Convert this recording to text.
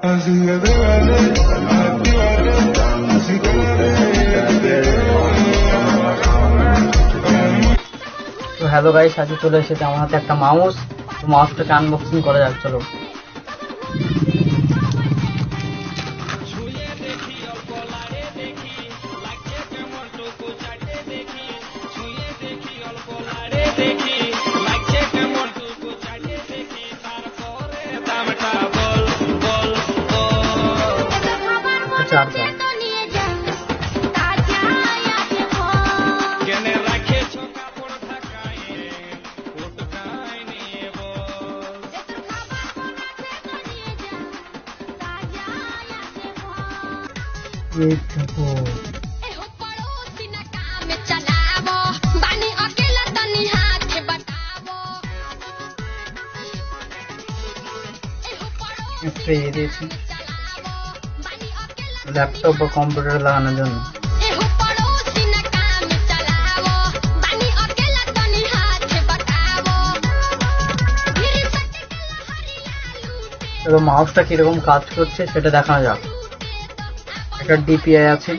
তো hello guys, আজকে চলে এসেছে আমার হাতে একটা মাউস। তো মাউসটাকে আনবক্সিং করা যাক, চলো। চার্জার দিয়েছি ল্যাপটপ বা কম্পিউটারে লাগানোর জন্য। মাউসটা কিরকম কাজ করছে সেটা দেখানো যাক। একটা ডিপিআই আছে।